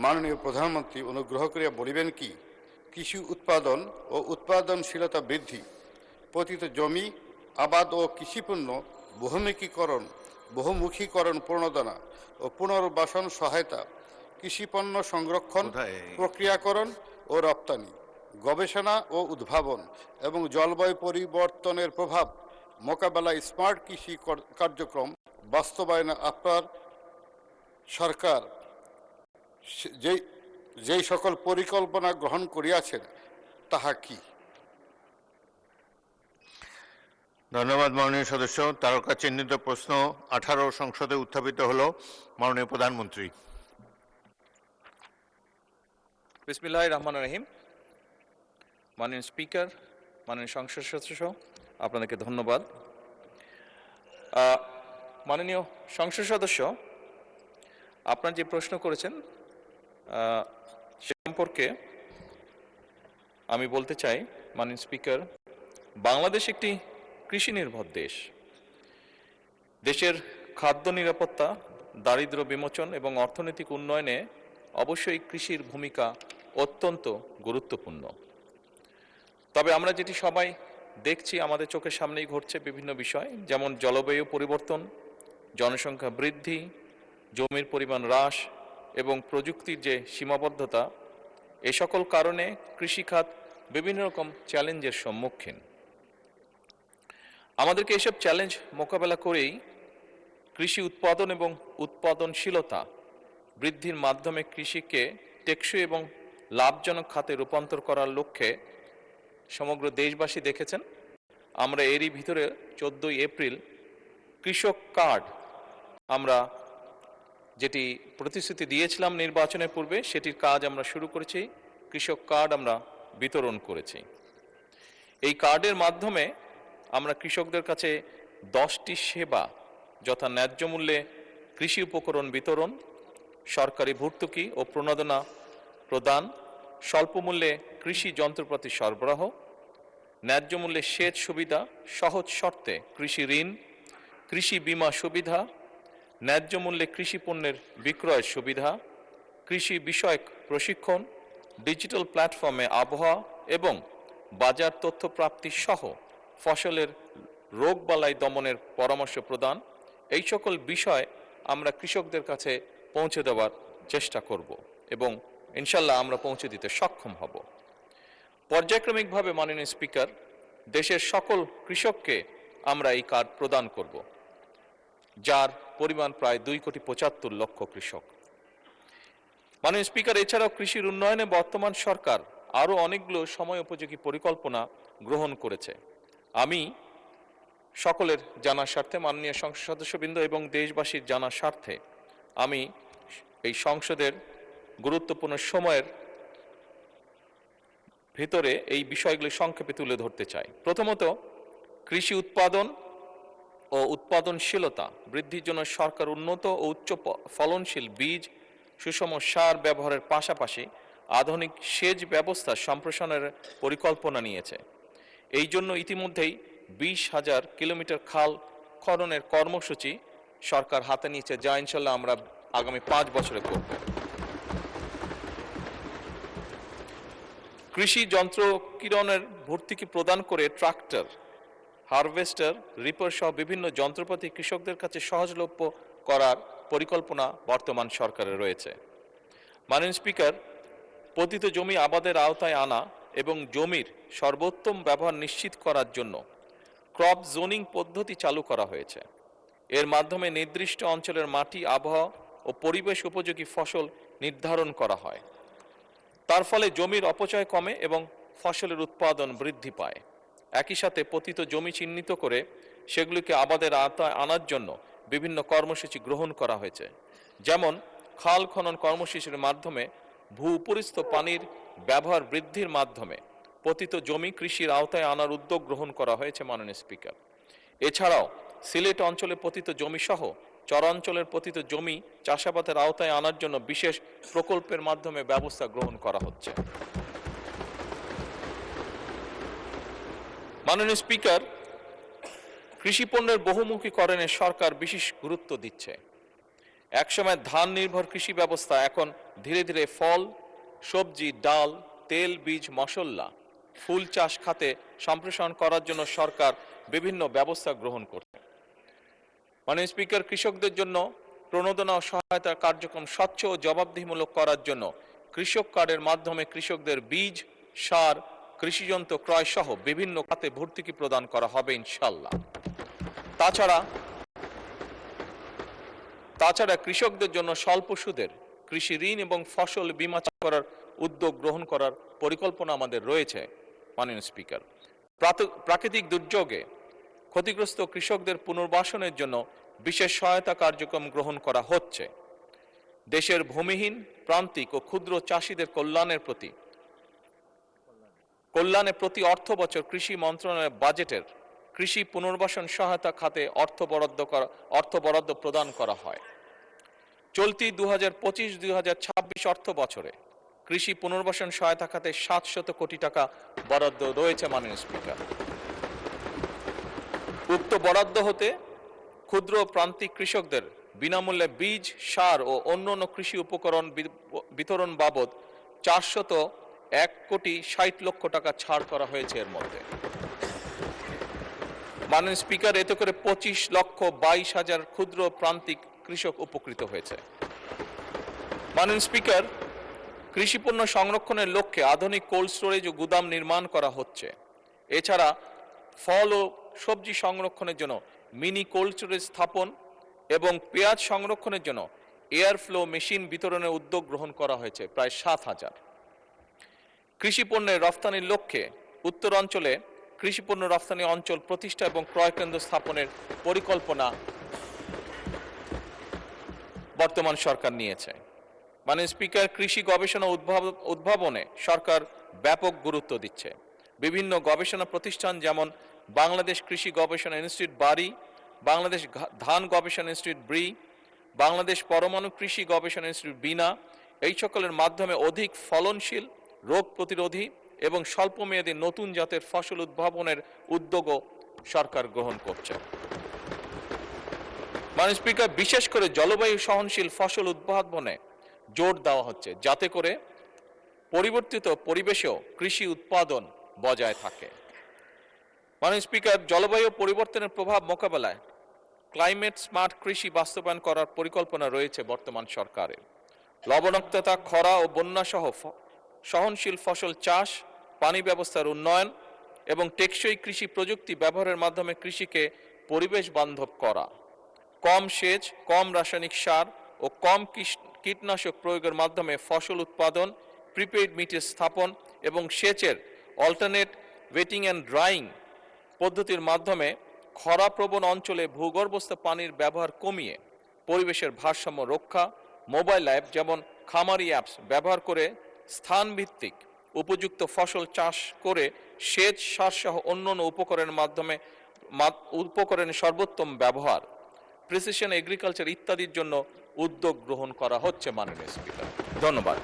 মাননীয় প্রধানমন্ত্রী অনুগ্রহ করিয়া বলিবেন কি, কৃষি উৎপাদন ও উৎপাদনশীলতা বৃদ্ধি, পতিত জমি আবাদ ও কৃষিপণ্য বহুমুখীকরণ প্রণোদনা ও পুনর্বাসন সহায়তা, কৃষিপণ্য সংরক্ষণ, প্রক্রিয়াকরণ ও রপ্তানি, গবেষণা ও উদ্ভাবন এবং জলবায়ু পরিবর্তনের প্রভাব মোকাবেলায় স্মার্ট কৃষি কার্যক্রম বাস্তবায়নে আপনার সরকার যেই সকল পরিকল্পনা গ্রহণ করিয়াছেন তাহা কি? ধন্যবাদ মাননীয় সদস্য। তারকা চিহ্নিত প্রশ্ন 18 সংসদে উত্থাপিত হলো। মাননীয় প্রধানমন্ত্রী। বিসমিল্লাহির রহমানির রহিম। মাননীয় স্পিকার, মাননীয় সংসদ সদস্য, আপনাদেরকে ধন্যবাদ। মাননীয় সংসদ সদস্য, আপনার যে প্রশ্ন করেছেন সে সম্পর্কে আমি বলতে চাই, মাননীয় স্পিকার, বাংলাদেশ একটি কৃষি নির্ভর দেশ। দেশের খাদ্য নিরাপত্তা, দারিদ্র্য বিমোচন এবং অর্থনৈতিক উন্নয়নে অবশ্যই কৃষির ভূমিকা অত্যন্ত গুরুত্বপূর্ণ। তবে আমরা যেটি সবাই দেখছি, আমাদের চোখের সামনেই ঘটছে বিভিন্ন বিষয়, যেমন জলবায়ু পরিবর্তন, জনসংখ্যা বৃদ্ধি, জমির পরিমাণ হ্রাস এবং প্রযুক্তির যে সীমাবদ্ধতা, এ সকল কারণে কৃষিখাত বিভিন্ন রকম চ্যালেঞ্জের সম্মুখীন। আমাদেরকে এসব চ্যালেঞ্জ মোকাবেলা করেই কৃষি উৎপাদন এবং উৎপাদনশীলতা বৃদ্ধির মাধ্যমে কৃষিকে টেকসই এবং লাভজনক খাতে রূপান্তর করার লক্ষ্যে সমগ্র দেশবাসী দেখেছেন আমরা এরই ভিতরে 14 এপ্রিল কৃষক কার্ড আমরা যেটি প্রতিশ্রুতি দিয়েছিলাম নির্বাচনের পূর্বে, সেটির কাজ আমরা শুরু করেছি। কৃষক কার্ড আমরা বিতরণ করেছি। এই কার্ডের মাধ্যমে আমরা কৃষকদের কাছে 10টি সেবা, যথা ন্যায্য মূল্যে কৃষি উপকরণ বিতরণ, সরকারি ভর্তুকি ও প্রণোদনা প্রদান, স্বল্প মূল্যে কৃষি যন্ত্রপাতি সরবরাহ, ন্যায্য মূল্যে সেচ সুবিধা, সহজ শর্তে কৃষি ঋণ, কৃষি বীমা সুবিধা, ন্যায্য মূল্যে কৃষি পণ্যের বিক্রয়ের সুবিধা, কৃষি বিষয়ক প্রশিক্ষণ, ডিজিটাল প্ল্যাটফর্মে আবহাওয়া এবং বাজার তথ্য প্রাপ্তি সহ ফসলের রোগবালাই দমনের পরামর্শ প্রদান, এই সকল বিষয় আমরা কৃষকদের কাছে পৌঁছে দেওয়ার চেষ্টা করব এবং ইনশাল্লাহ আমরা পৌঁছে দিতে সক্ষম হব। পর্যায়ক্রমিকভাবে মাননীয় স্পিকার, দেশের সকল কৃষককে আমরা এই কার্ড প্রদান করব, যার পরিমাণ প্রায় 2,75,00,000 কৃষক। মাননীয় স্পিকার, এছাড়াও কৃষির উন্নয়নে বর্তমান সরকার আরও অনেকগুলো সময় উপযোগী পরিকল্পনা গ্রহণ করেছে। আমি সকলের জানার স্বার্থে, মাননীয় সংসদ সদস্যবৃন্দ এবং দেশবাসীর জানার স্বার্থে আমি এই সংসদের গুরুত্বপূর্ণ সময়ের ভিতরে এই বিষয়গুলি সংক্ষেপে তুলে ধরতে চাই। প্রথমত, কৃষি উৎপাদন ও উৎপাদনশীলতা বৃদ্ধির জন্য সরকার উন্নত ও উচ্চ ফলনশীল বীজ, সুষম সার ব্যবহারের পাশাপাশি আধুনিক সেচ ব্যবস্থা সম্প্রসারণের পরিকল্পনা নিয়েছে। এই জন্য ইতিমধ্যেই 20,000 কিলোমিটার খাল খননের কর্মসূচি সরকার হাতে নিয়েছে, যা ইনশাল্লাহ আমরা আগামী 5 বছরে করব। কৃষি যন্ত্র কিরণের ভর্তুকি প্রদান করে ট্রাক্টর, হারভেস্টার, রিপার সহ বিভিন্ন যন্ত্রপাতি কৃষকদের কাছে সহজলভ্য করার পরিকল্পনা বর্তমান সরকারের রয়েছে। মাননীয় স্পিকার, পতিত জমি আবাদের আওতায় আনা এবং জমির সর্বোত্তম ব্যবহার নিশ্চিত করার জন্য ক্রপ জোনিং পদ্ধতি চালু করা হয়েছে। এর মাধ্যমে নির্দিষ্ট অঞ্চলের মাটি, আবহাওয়া ও পরিবেশ উপযোগী ফসল নির্ধারণ করা হয়। তার ফলে জমির অপচয় কমে এবং ফসলের উৎপাদন বৃদ্ধি পায়। একই সাথে পতিত জমি চিহ্নিত করে সেগুলিকে আবাদের আওতায় আনার জন্য বিভিন্ন কর্মসূচি গ্রহণ করা হয়েছে, যেমন খাল খনন কর্মসূচির মাধ্যমে ভূ-উপরিস্থ পানির ব্যবহার বৃদ্ধির মাধ্যমে পতিত জমি কৃষির আওতায় আনার উদ্যোগ গ্রহণ করা হয়েছে। মাননীয় স্পিকার, এছাড়াও সিলেট অঞ্চলে পতিত জমি সহ চরাঞ্চলের পতিত জমি চাষাবাদের আওতায় আনার জন্য বিশেষ প্রকল্পের মাধ্যমে ব্যবস্থা গ্রহণ করা হচ্ছে। মাননীয় স্পিকার, কৃষি পণ্যের বহুমুখীকরণে সরকার বিশেষ গুরুত্ব দিচ্ছে। একসময় ধান নির্ভর কৃষি ব্যবস্থা এখন ধীরে ধীরে ফল, সবজি, ডাল, তেল, বীজ, মশলা, ফুল চাষ খাতে সম্প্রসারণ করার জন্য সরকার বিভিন্ন ব্যবস্থা গ্রহণ করছে। মাননীয় স্পিকার, কৃষকদের জন্য প্রণোদনা ও সহায়তা কার্যক্রম স্বচ্ছ ও জবাবদিহিমূলক করার জন্য কৃষক কার্ডের মাধ্যমে কৃষকদের বীজ, সার, কৃষিযন্ত্র ক্রয় সহ বিভিন্ন খাতে ভর্তুকি প্রদান করা হবে ইনশাল্লাহ। তাছাড়া কৃষকদের জন্য স্বল্প সুদের কৃষি ঋণ এবং ফসল বীমা করার উদ্যোগ গ্রহণ করার পরিকল্পনা আমাদের রয়েছে। মাননীয় স্পিকার, প্রাকৃতিক দুর্যোগে ক্ষতিগ্রস্ত কৃষকদের পুনর্বাসনের জন্য বিশেষ সহায়তা কার্যক্রম গ্রহণ করা হচ্ছে। দেশের ভূমিহীন, প্রান্তিক ও ক্ষুদ্র চাষীদের কল্যাণে প্রতি অর্থ বছর কৃষি মন্ত্রণালয়ের বাজেটের কৃষি পুনর্বাসন সহায়তা খাতে অর্থ বরাদ্দ প্রদান করা হয়। চলতি 2025-2026 অর্থ বছরে কৃষি পুনর্বাসন সহায়তা খাতে 700 কোটি টাকা বরাদ্দ রয়েছে। মাননীয় স্পিকার, উক্ত বরাদ্দ হতে ক্ষুদ্র প্রান্তিক কৃষকদের বিনামূল্যে বীজ, সার ও অন্যান্য কৃষি উপকরণ বিতরণ বাবদ 401,60,00,000 টাকা ছাড় করা হয়েছে। এর মধ্যে মাননীয় স্পিকার, এতে করে 25,22,000 ক্ষুদ্র প্রান্তিক কৃষক উপকৃত হয়েছে। মাননীয় স্পিকার, কৃষিপণ্য সংরক্ষণের লক্ষ্যে আধুনিক কোল্ড স্টোরেজ ও গুদাম নির্মাণ করা হচ্ছে। এছাড়া ফল ও সবজি সংরক্ষণের জন্য মিনি কোল্ড স্টোরেজ স্থাপন এবং পেঁয়াজ সংরক্ষণের জন্য এয়ার ফ্লো মেশিন বিতরণের উদ্যোগ গ্রহণ করা হয়েছে প্রায় 7,000। কৃষিপণ্যের রফতানির লক্ষ্যে উত্তরাঞ্চলে কৃষিপণ্য রফতানি অঞ্চল প্রতিষ্ঠা এবং ক্রয় কেন্দ্র স্থাপনের পরিকল্পনা বর্তমান সরকার নিয়েছে। মাননীয় স্পিকার, কৃষি গবেষণা উদ্ভাবনে সরকার ব্যাপক গুরুত্ব দিচ্ছে। বিভিন্ন গবেষণা প্রতিষ্ঠান যেমন বাংলাদেশ কৃষি গবেষণা ইনস্টিটিউট বারি, বাংলাদেশ ধান গবেষণা ইনস্টিটিউট ব্রি, বাংলাদেশ পরমাণু কৃষি গবেষণা ইনস্টিটিউট বিনা, এই সকলের মাধ্যমে অধিক ফলনশীল, রোগ প্রতিরোধী এবং স্বল্পমেয়াদী নতুন জাতের ফসল উদ্ভাবনের উদ্যোগও সরকার গ্রহণ করছে। মাননীয় স্পিকার, বিশেষ করে জলবায়ু সহনশীল ফসল উদ্ভাবনে জোর দেওয়া হচ্ছে, যাতে করে পরিবর্তিত পরিবেশেও কৃষি উৎপাদন বজায় থাকে। মাননীয় স্পিকার, জলবায়ু পরিবর্তনের প্রভাব মোকাবেলায় ক্লাইমেট স্মার্ট কৃষি বাস্তবায়ন করার পরিকল্পনা রয়েছে বর্তমান সরকারের। লবণাক্ততা, খরা ও বন্যা সহ সহনশীল ফসল চাষ, পানি ব্যবস্থার উন্নয়ন এবং টেকসই কৃষি প্রযুক্তি ব্যবহারের মাধ্যমে কৃষিকে পরিবেশ বান্ধব করা, কম সেচ, কম রাসায়নিক সার ও কম কীটনাশক প্রয়োগের মাধ্যমে ফসল উৎপাদন, প্রিপেইড মিটার স্থাপন এবং সেচের অল্টারনেট ওয়েটিং অ্যান্ড ড্রাইং পদ্ধতির মাধ্যমে খরাপ্রবণ অঞ্চলে ভূগর্ভস্থ পানির ব্যবহার কমিয়ে পরিবেশের ভারসাম্য রক্ষা, মোবাইল অ্যাপ যেমন খামারি অ্যাপস ব্যবহার করে স্থানভিত্তিক উপযুক্ত ফসল চাষ করে সেচ, সার সহ অন্যান্য উপকরণের সর্বোত্তম ব্যবহার, প্রিসিশন এগ্রিকালচার ইত্যাদির জন্য উদ্যোগ গ্রহণ করা হচ্ছে। মাননীয় স্পিকার, ধন্যবাদ।